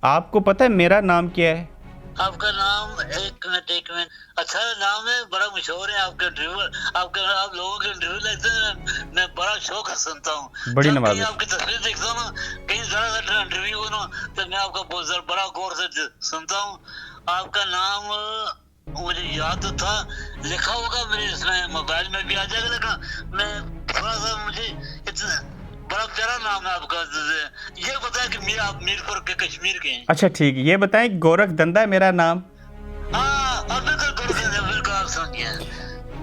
आपको पता है मेरा नाम क्या है? आपका नाम, एक मिनट। अच्छा नाम है, बड़ा मशहूर है आपका इंटरव्यू। आप लोगों के इंटरव्यू लेते हैं, मैं बड़ा शौक से सुनता हूँ। बड़ी जब कहीं नवाजिश। आपकी तस्वीर देखता हूँ ना, कहीं जरा सा इंटरव्यू हो ना, तो मैं आपका बहुत बड़ा गौर से सुनता हूँ। आपका नाम मुझे याद तो था, लिखा होगा मेरे इसमें मोबाइल में भी आ जाएगा, लेकिन मैं थोड़ा सा मुझे इतना बड़ा प्यारा नाम है आपका। ये बताया कि आप मीरपुर के कश्मीर के हैं। अच्छा ठीक है, ये बताएं, गोरख धंधा है मेरा नाम? हाँ, अब बिल्कुल बिल्कुल आप समझ गए।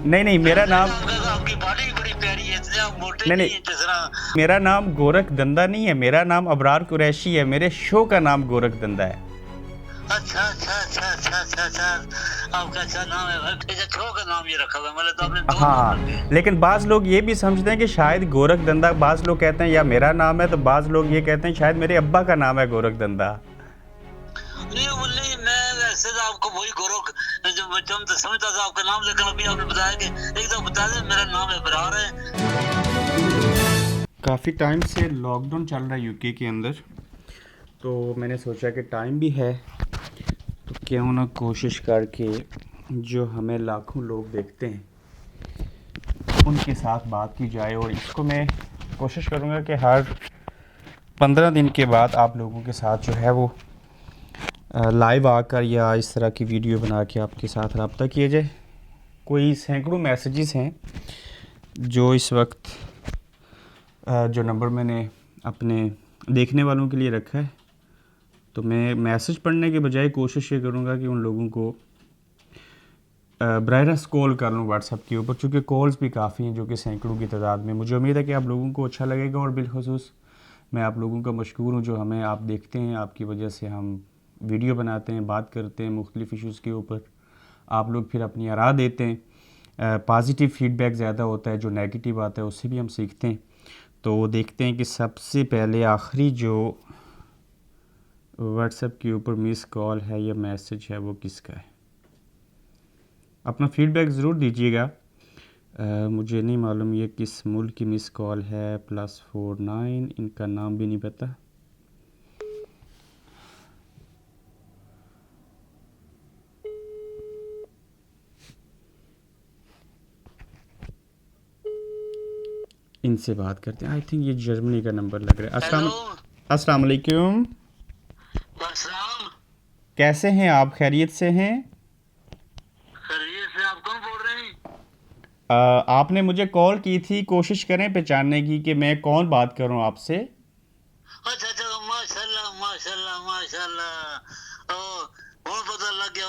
नहीं नहीं, मेरा नाम, आपकी बॉडी बड़ी प्यारी है, इतने आप मोटे नहीं नहीं नहीं, है जिस तरह। मेरा नाम गोरख धंधा नहीं है, मेरा नाम अबरार कुरैशी है, मेरे शो का नाम गोरख धंधा है। अच्छा अच्छा अच्छा अच्छा अच्छा अच्छा, आपका अच्छा नाम है भाई। अच्छा, छो का नाम ये रखा हुआ है, मतलब तो आपने दो नाम रखे हाँ, हैं। लेकिन बाज़ लोग ये भी समझते हैं कि शायद गोरख धंधा, बाज़ लोग कहते हैं या मेरा नाम है, तो बाज़ लोग ये कहते हैं शायद मेरे अब्बा का नाम है गोरख धंधा। नहीं वो नहीं, मैं वैसे तो आपको वही गोरख जो बच्चों में तो समझता था आपका नाम, लेकिन अभी आपने बताया कि एक तो बता दें मेरा नाम है बरार है। काफ़ी टाइम से लॉकडाउन चल रहा है यूके के अंदर, तो मैंने सोचा कि टाइम भी है, तो क्यों ना कोशिश करके जो हमें लाखों लोग देखते हैं उनके साथ बात की जाए। और इसको मैं कोशिश करूँगा कि हर 15 दिन के बाद आप लोगों के साथ जो है वो लाइव आकर या इस तरह की वीडियो बना के आपके साथ रब्ता किया जाए। कोई सैकड़ों मैसेजेस हैं जो इस वक्त जो नंबर मैंने अपने देखने वालों के लिए रखा है, तो मैं मैसेज पढ़ने के बजाय कोशिश ये करूँगा कि उन लोगों को बराह रास्त कॉल कर लूँ व्हाट्सएप के ऊपर, चूँकि कॉल्स भी काफ़ी हैं जो कि सैकड़ों की तादाद में। मुझे उम्मीद है कि आप लोगों को अच्छा लगेगा, और बिलखुसूस मैं आप लोगों का मशकूर हूँ जो हमें आप देखते हैं। आपकी वजह से हम वीडियो बनाते हैं, बात करते हैं मुख्तलिफ़ इशूज़ के ऊपर, आप लोग फिर अपनी आरा देते हैं। पॉजिटिव फ़ीडबैक ज़्यादा होता है, जो नेगेटिव आता है उससे भी हम सीखते हैं। तो देखते हैं कि सबसे पहले आखिरी जो व्हाट्सएप के ऊपर मिस कॉल है या मैसेज है वो किसका है। अपना फ़ीडबैक ज़रूर दीजिएगा। मुझे नहीं मालूम ये किस मुल्क की मिस कॉल है, +49, इनका नाम भी नहीं पता। इनसे बात करते हैं। आई थिंक ये जर्मनी का नंबर लग रहा है। हेलो, अस्सलाम वालेकुम। सलाम। कैसे हैं आप, खैरियत से हैं? खैरियत से, आप कौन बोल रहे हैं? आपने मुझे कॉल की थी, कोशिश करें पहचानने की कि मैं कौन बात कर रहा हूँ आपसे। अच्छा अच्छा, माशाल्लाह माशाल्लाह माशाल्लाह। ओ पता लग गया,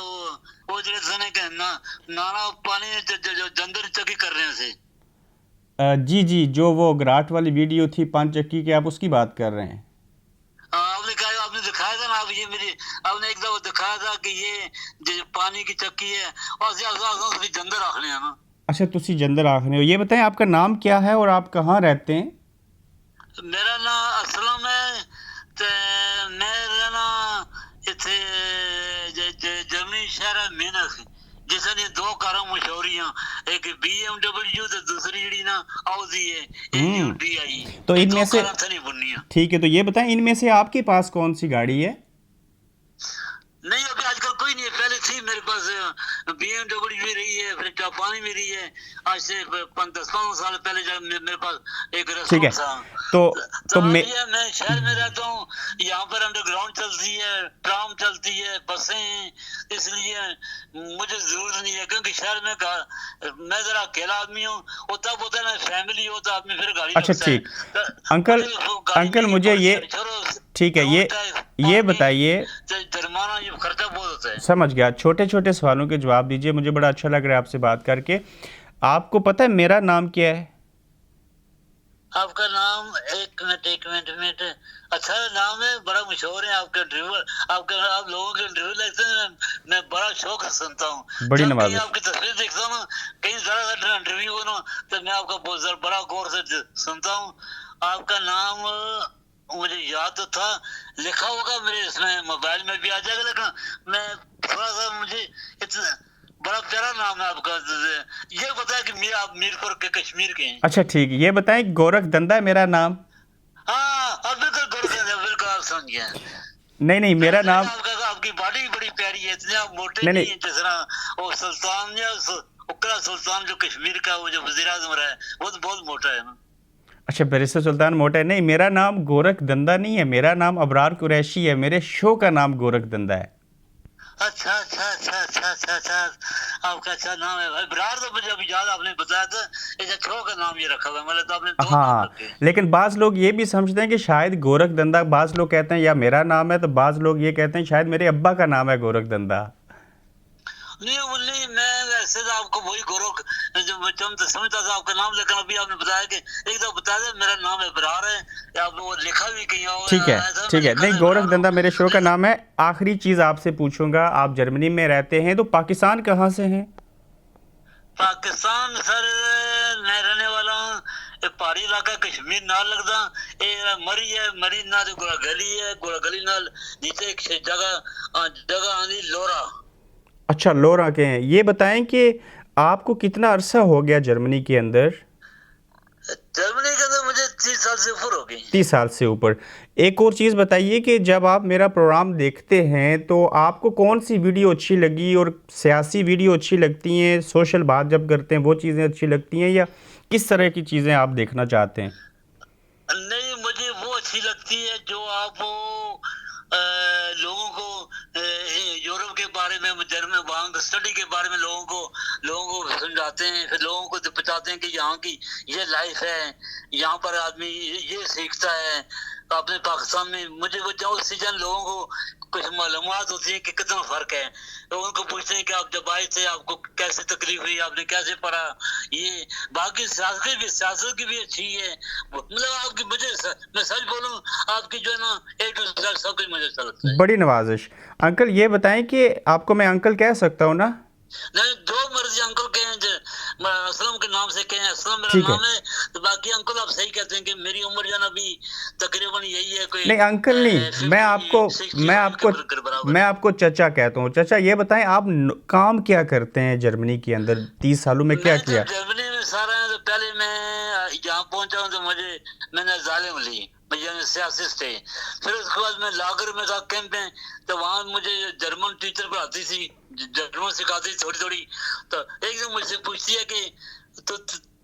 वो जो सने के ना नाना पानी जो जंदर चकी कर रहे हैं से। जी जी, जो वो गराट वाली वीडियो थी 5 चक्की की, आप उसकी बात कर रहे हैं? आपने कहा, आपने दिखाया था ना, आप ये मेरी आपने एक दफा दिखाया था कि ये जो पानी की चक्की है और जंदर रखने हैं ना। अच्छा, तुसी जंदर आखने हो। ये बताएं आपका नाम क्या है और आप कहाँ रहते हैं? मेरा नाम असलम है, ते मेरा नाम इथे जर्मनी शहर है मेनख, जिसे ने दो कारों मशहूरियां, एक BMW ते दूसरी जड़ी ना आउडी है AUDI। तो ये इनमें दो से, कारां थे नहीं बुनिया। ठीक है, तो ये बताएं इनमें से आपके पास कौन सी गाड़ी है? नहीं अभी आजकल कोई नहीं है, पहले थी मेरे पास BMW भी रही है, फिर जापानी भी रही है। आज से 10-15 साल पहले जब मेरे पास एक ठीक है, रसूल था। तो तो मैं, अभी मैं शहर में रहता हूँ, यहाँ पर अंडरग्राउंड चलती है, ट्राम चलती है, बसें हैं, इसलिए मुझे जरूरत नहीं है, क्योंकि शहर में मैं जरा अकेला आदमी हूँ, और तब होता है ना फैमिली हो तो आदमी फिर गाड़ी अच्छा रखता है। ठीक, अंकल, गाड़ी अंकल नहीं मुझे ये, पड़ती, चलो ठीक है, रोड टैक्स, ये पार्किंग, बताइए। जुर्माना, ये खर्चा बहुत होता है। समझ गया, छोटे छोटे सवालों के जवाब दीजिए, मुझे बड़ा अच्छा लग रहा है आपसे बात करके। आपको पता है मेरा नाम क्या है? आपका नाम, एक मिनट। अच्छा नाम है, बड़ा मशहूर है आपका इंटरव्यू। आप लोगों के इंटरव्यू लेते हैं, मैं बड़ा शौक से सुनता हूँ। बड़ी जब कहीं नवाजिश। आपकी तस्वीर देखता हूँ ना, कहीं जरा सा इंटरव्यू हो ना, तो मैं आपका बहुत बड़ा गौर से सुनता हूँ। आपका नाम मुझे याद तो था, लिखा होगा मेरे इसमें मोबाइल में भी आ जाएगा, लेकिन मैं थोड़ा सा मुझे इतना बड़ा प्यारा नाम है आपका। ये बताया कि आप मीरपुर के कश्मीर के हैं। अच्छा ठीक है, ये बताएं, गोरख धंधा है मेरा नाम? हाँ, अब बिल्कुल बिल्कुल बिल्कुल आप समझ गए। नहीं नहीं, मेरा वैसे नाम, आपका आपकी बॉडी भी बड़ी प्यारी है, इतने आप मोटे नहीं नहीं नहीं, है जिस तरह वो सुल्तान या उकरा सुल्तान जो कश्मीर का वो जो वजीर आजम रहा है वो तो बहुत मोटा है ना। अच्छा बैरिस्टर सुल्तान मोटा है? नहीं, मेरा नाम गोरख दंदा नहीं है, मेरा नाम अबरार कुरैशी है, मेरे शो का नाम गोरख दंदा है। अच्छा अच्छा अच्छा अच्छा अच्छा अच्छा, आपका अच्छा नाम है भाई बरार, तो मुझे अभी याद आपने बताया था, इस छो का नाम ये रखा हुआ है, मतलब तो आपने दो नाम हाँ, रखे हैं। लेकिन बाज़ लोग ये भी समझते हैं कि शायद गोरख दंदा, बाज़ लोग कहते हैं या मेरा नाम है, तो बाज़ लोग ये कहते हैं शायद मेरे अब्बा का नाम है गोरख दंदा। नहीं वो नहीं, मैं वैसे तो आपको वही गोरख जो बच्चों में तो समझता था आपका नाम, लेकिन अभी आपने बताया कि एक तो बता दे मेरा नाम है बरार है, या आपने वो लिखा भी कहीं और ठीक है, ऐसा मैं ठीक है, लिखा नहीं था गोरख बरार हूँ। दंदा मेरे शो का लेकिन नाम है। आखिरी चीज़ आपसे पूछूंगा, आप जर्मनी में रहते हैं तो पाकिस्तान कहाँ से हैं? पाकिस्तान सर मैं रहने वाला हूँ एक पहाड़ी इलाका कश्मीर नाल लगदा, ये मरी है, मरी ना जो गोरा गली है, गोरा गली नाल नीचे एक जगह जगह आंदी लोरा। अच्छा, लोरा के हैं। ये बताएं कि आपको कितना अरसा हो गया जर्मनी के अंदर? जर्मनी के अंदर मुझे 30 साल से ऊपर हो गई। 30 साल से ऊपर। एक और चीज़ बताइए कि जब आप मेरा प्रोग्राम देखते हैं तो आपको कौन सी वीडियो अच्छी लगी, और सियासी वीडियो अच्छी लगती हैं, सोशल बात जब करते हैं वो चीज़ें अच्छी लगती हैं, या किस तरह की चीज़ें आप देखना चाहते हैं? नहीं मुझे वो अच्छी लगती है जो आप वो लोगों को यूरोप के बारे में जर्मन वहाँ के स्टडी के बारे में लोगों को समझाते हैं, फिर लोगों को बताते हैं कि यहाँ की ये लाइफ है, यहाँ पर आदमी ये सीखता है। अपने पाकिस्तान में मुझे वो जो सीजन लोगों को कुछ मालूमात होती है कि कितना फर्क है, तो उनको पूछते हैं कि आप जब आए थे आपको कैसे तकलीफ हुई, आपने कैसे पढ़ा, ये बाकी सियासत की भी अच्छी है, मतलब आपकी मुझे मैं सच बोलूं आपकी जो है ना ए टू जेड सब कुछ मुझे अच्छा लगता है। बड़ी नवाजिश। अंकल ये बताएं कि आपको मैं अंकल कह सकता हूँ ना? नहीं जो मर्जी अंकल कहें, असलम के नाम से कहें, असलम मेरा ठीक है। नाम है, तो बाकी अंकल आप सही कहते हैं कि मेरी उम्र जो है ना अभी तकरीबन यही है, कोई नहीं अंकल नहीं, मैं आपको 65 के बराबर मैं है। आपको चचा कहता हूँ। चचा ये बताएं, आप काम क्या करते हैं जर्मनी के अंदर? 30 सालों में क्या मैं किया? जब जर्मनी में सारा है तो पहले मैं यहाँ पहुंचा हूँ तो मैंने जालिम ली, मुझे सियासत थे, फिर उसके बाद मैं लागर में था कैंप में, तो वहाँ मुझे जर्मन टीचर पढ़ाती थी, जर्मन सिखाती थी थोड़ी थोड़ी, तो एक दिन मुझसे पूछती है कि तो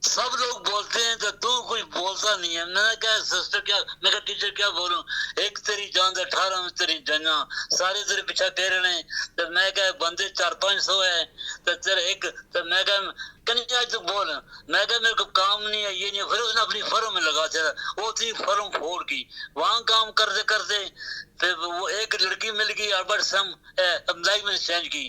सब लोग बोलते हैं तो तू कुछ बोलता नहीं है। मैंने कहा सिस्टर क्या, मैं कहा टीचर क्या बोलूं, एक तेरी जान 18 में तेरी जना, सारे तेरे पीछे तेरे ने, तो मैं कहा बंदे 400-500 है, तो तेरे एक, तो मैं कहा कहीं आज तू बोल, मैं कहा मेरे को काम नहीं है ये नहीं है। फिर उसने अपनी फर्म में लगा दिया, वो थी फर्म फोड़ की, वहां काम करते करते फिर वो एक लड़की मिल गई अल्बर्ट सम अमेरिका में चेंज की,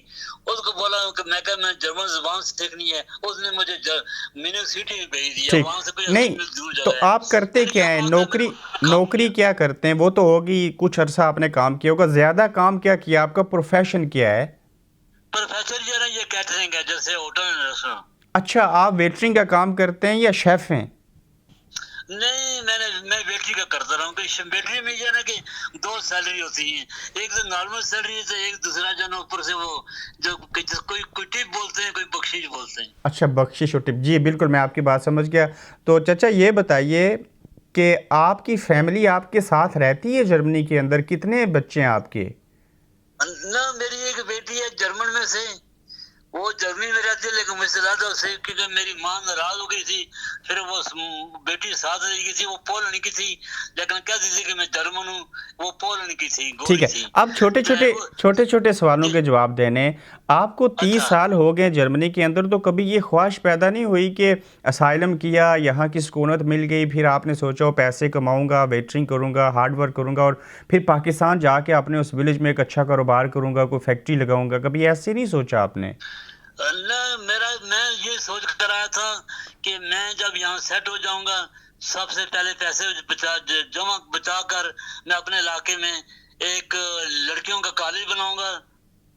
उसको बोला कि मैं कहा मैं जर्मन जुबान सीखनी है, उसने मुझे यूनिवर्सिटी में भेज दिया, ठीक। वहां से कोई 80 नहीं, मील दूर तो जगह है। आप करते फिर क्या हैं? यहाँ आकर मेरे नौकरी, को काम नौकरी किया। क्या करते हैं? वो तो होगी, कुछ अरसा आपने काम किया होगा, ज़्यादा काम क्या किया? आपका प्रोफेशन क्या है? प्रोफेसर जो है ना ये कैटरिंग है, जैसे होटल एंड रेस्टोरेंट। अच्छा, आप वेटरिंग का काम करते हैं या शेफ़ हैं? नहीं मैं बैटरी का करता रहा हूँ, बैटरी में ये है ना कि दो सैलरी होती है, एक तो नॉर्मल सैलरी है, एक दूसरा जो ना ऊपर से वो जो कोई टिप बोलते हैं, कोई बख्शीश बोलते हैं। अच्छा, बख्शिश और टिप। जी बिल्कुल, मैं आपकी बात समझ गया। तो चाचा ये बताइए कि आपकी फैमिली आपके साथ रहती है जर्मनी के अंदर? कितने बच्चे हैं आपके? ना मेरी एक बेटी है जर्मन में से, वो जर्मनी में रहती है, लेकिन मुझसे ज्यादा उसे क्योंकि मेरी माँ नाराज हो गई थी, फिर वो बेटी साथ रह गई थी, वो पोलैंड की थी, लेकिन कहती थी कि मैं जर्मन हूँ, वो पोलैंड की थी, ठीक गोरी है, थी। अब छोटे छोटे वो छोटे छोटे सवालों के जवाब देने। आपको तीस अच्छा साल हो गए जर्मनी के अंदर, तो कभी ये ख्वाहिश पैदा नहीं हुई कि असाइलम किया, यहाँ की सुकूनत मिल गई, फिर आपने सोचा पैसे कमाऊंगा, वेटरिंग करूंगा, हार्ड वर्क करूंगा, और फिर पाकिस्तान जाके अपने उस विलेज में एक अच्छा कारोबार करूंगा, कोई फैक्ट्री लगाऊंगा? कभी ऐसे नहीं सोचा आपने? मैं ये सोच कर आया था कि मैं जब यहाँ सेट हो जाऊंगा, सबसे पहले पैसे जमा बचा कर मैं अपने इलाके में एक लड़कियों का कॉलेज बनाऊंगा,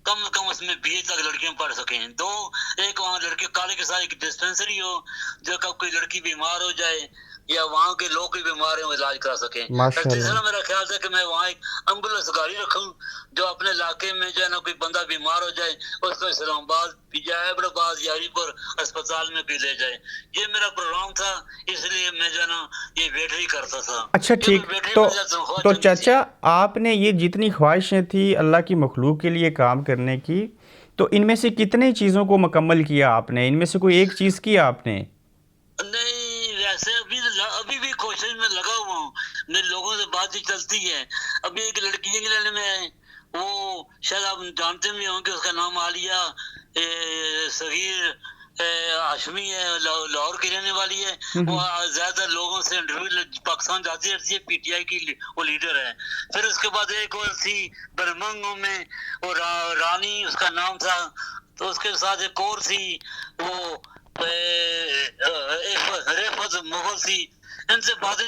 कम से कम उसमें बीए तक लड़कियां पढ़ सकें। एक वहाँ लड़के कॉलेज के साथ एक डिस्पेंसरी हो, जो कब कोई लड़की बीमार हो जाए या वहाँ के लोग भी बीमार हैं वो इलाज करा सकें। फिर माशाल्लाह। तीसरा मेरा ख्याल था कि मैं वहाँ एक एम्बुलेंस गाड़ी रखूँ जो अपने इलाके में जो है ना कोई बंदा बीमार हो जाए उसको इस्लामाबाद या हैदराबाद या हरीपुर अस्पताल में भी ले जाए। ये मेरा प्रोग्राम था, इसलिए मैं जो है ना ये वेट ही करता था। अच्छा ठीक, तो चाचा आपने ये जितनी ख्वाहिशें थी अल्लाह की मखलूक के लिए काम करने की, तो इनमें से कितने चीज़ों को मुकम्मल किया आपने? इनमें से कोई एक चीज़ की आपने? नहीं, वैसे अभी भी कोशिश में लगा हुआ हूँ। मेरे लोगों से बातचीत चलती है। अभी एक लड़की इंग्लैंड में है, वो शायद आप जानते भी होंगे, उसका नाम आलिया सगीर हाशमी है, लाहौर की रहने वाली है। वो ज्यादातर लोगों से इंटरव्यू पाकिस्तान जाती रहती है, पीटीआई की वो लीडर है। फिर उसके बाद एक और थी बर्मिंघम में, वो रानी उसका नाम था। तो उसके साथ एक और थी वो रेफत मुगल थी। इनसे बातें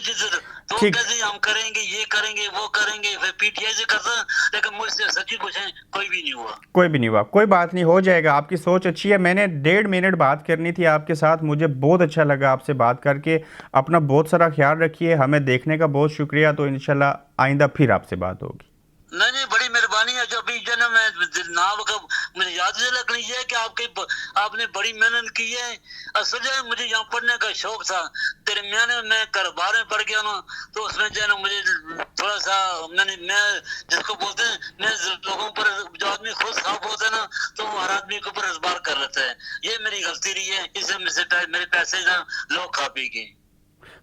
तो कैसे हम करेंगे, ये करेंगे, वो करेंगे, फिर पीटीआई से करता, लेकिन मुझसे सच्ची पूछें कोई भी नहीं हुआ। कोई भी नहीं हुआ। कोई बात नहीं, हो जाएगा। आपकी सोच अच्छी है। मैंने 1.5 मिनट बात करनी थी आपके साथ, मुझे बहुत अच्छा लगा आपसे बात करके। अपना बहुत सारा ख्याल रखिए, हमें देखने का बहुत शुक्रिया। तो इंशाल्लाह आइंदा फिर आपसे बात होगी। नहीं, बड़ी मेहरबानी है। जो भी जन्म है नाम का मुझे याद से लगनी है कि आपने बड़ी मेहनत की है। असल में मुझे यहाँ पढ़ने का शौक था, दरमियान में मैं कारोबार में पढ़ गया ना, तो उसमें जो है ना मुझे थोड़ा सा मैं जिसको बोलते हैं, मैं लोगों पर जो आदमी खुद साफ होता है ना, तो वो हर आदमी के ऊपर एतबार कर लेता है। ये मेरी गलती रही है, इससे मेरे पैसे ना लोग खा पी गए।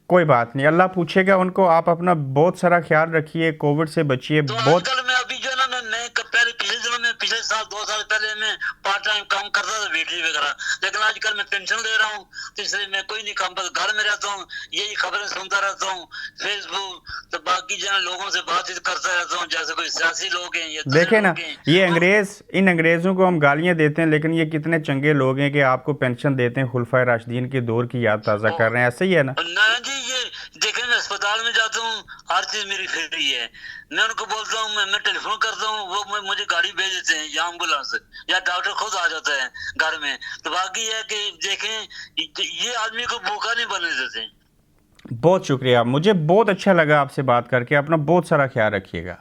कोई बात नहीं, अल्लाह पूछेगा उनको। आप अपना बहुत सारा ख्याल रखिए, कोविड से बचिए। तो बहुत आजकल मैं अभी जो है ना मैं पहले पिछले दिनों में पिछले साल 2 साल पहले मैं पार्ट टाइम काम करता था वेटरी वगैरह, लेकिन आजकल मैं पेंशन ले रहा हूँ, तो इसलिए मैं कोई नहीं काम, बस घर में रहता हूँ, यही खबरें सुनता रहता हूँ, फेसबुक, तो बाकी जो है लोगों से बातचीत करता रहता हूँ, जैसे कोई सियासी लोग हैं या देखे ना, ये इन अंग्रेज़ों को हम गालियाँ देते हैं, लेकिन ये कितने चंगे लोग हैं कि आपको पेंशन देते हैं, खुलफाए राशिदीन के दौर की याद ताज़ा कर रहे हैं। ऐसे ही है ना? ना जी, ये देखें, मैं अस्पताल में जाता हूँ, हर चीज मेरी फ्री है। मैं उनको बोलता हूँ, मैं टेलीफोन करता हूँ, वो मुझे गाड़ी भेज देते हैं या एम्बुलेंस, या डॉक्टर खुद आ जाता है घर में। तो बाकी है कि देखें, ये आदमी को भूखा नहीं बनने देते। बहुत शुक्रिया, मुझे बहुत अच्छा लगा आपसे बात करके। अपना बहुत सारा ख्याल रखिएगा।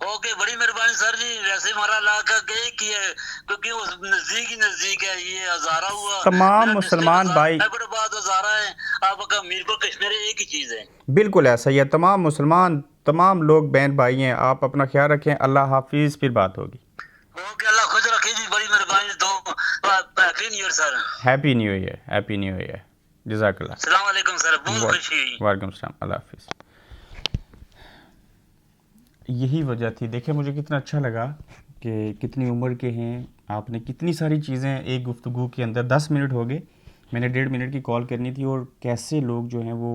ओके, बड़ी मेहरबानी सर जी। वैसे हमारा इलाका एक ही है, क्योंकि वो नजदीक है। ये हजारा हुआ, तमाम मुसलमान भाई, हैदराबाद हजारा है, आपका मीरपुर कश्मीर एक ही चीज है। बिल्कुल ऐसा ही है। तमाम मुसलमान, तमाम लोग बहन भाई हैं। आप अपना ख्याल रखें। अल्लाह हाफिज़, फिर बात होगी। ओके, अल्लाह खुश रखे जी, बड़ी मेहरबानी। Happy new year sir. Happy new year, happy new year. जज़ाकल्लाह। अस्सलाम वालेकुम सर, बहुत खुशी हुई। वालेकुम सलाम, अल्लाह हाफिज़। यही वजह थी। देखिए मुझे कितना अच्छा लगा कि कितनी उम्र के हैं, आपने कितनी सारी चीज़ें एक गुफ्तगू के अंदर। 10 मिनट हो गए, मैंने 1.5 मिनट की कॉल करनी थी, और कैसे लोग जो हैं वो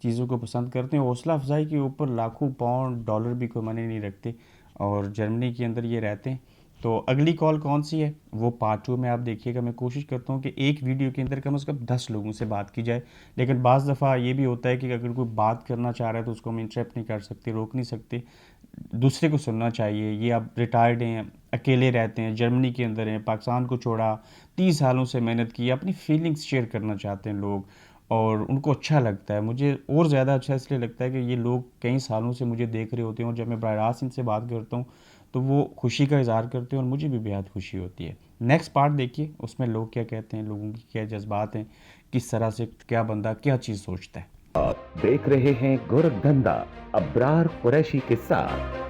चीज़ों को पसंद करते हैं। हौसला अफजाई के ऊपर लाखों पाउंड डॉलर भी कोई मायने नहीं रखते, और जर्मनी के अंदर ये रहते हैं। तो अगली कॉल कौन सी है वो पार्ट 2 में आप देखिएगा। मैं कोशिश करता हूँ कि एक वीडियो के अंदर कम से कम 10 लोगों से बात की जाए, लेकिन बाज़ दफ़ा ये भी होता है कि अगर कोई बात करना चाह रहा है तो उसको हम इंटरप्ट नहीं कर सकते, रोक नहीं सकते, दूसरे को सुनना चाहिए। ये आप रिटायर्ड हैं, अकेले रहते हैं, जर्मनी के अंदर हैं, पाकिस्तान को छोड़ा, 30 सालों से मेहनत की, अपनी फीलिंग्स शेयर करना चाहते हैं लोग, और उनको अच्छा लगता है। मुझे और ज़्यादा अच्छा इसलिए लगता है कि ये लोग कई सालों से मुझे देख रहे होते हैं, और जब मैं बराह रास्त इनसे बात करता हूँ तो वो खुशी का इज़हार करते हैं, और मुझे भी बेहद खुशी होती है। नेक्स्ट पार्ट देखिए, उसमें लोग क्या कहते हैं, लोगों की क्या जज्बात हैं, किस तरह से क्या बंदा क्या चीज़ सोचता है। आप देख रहे हैं गोरखधंधा अब्रार कुरैशी के साथ।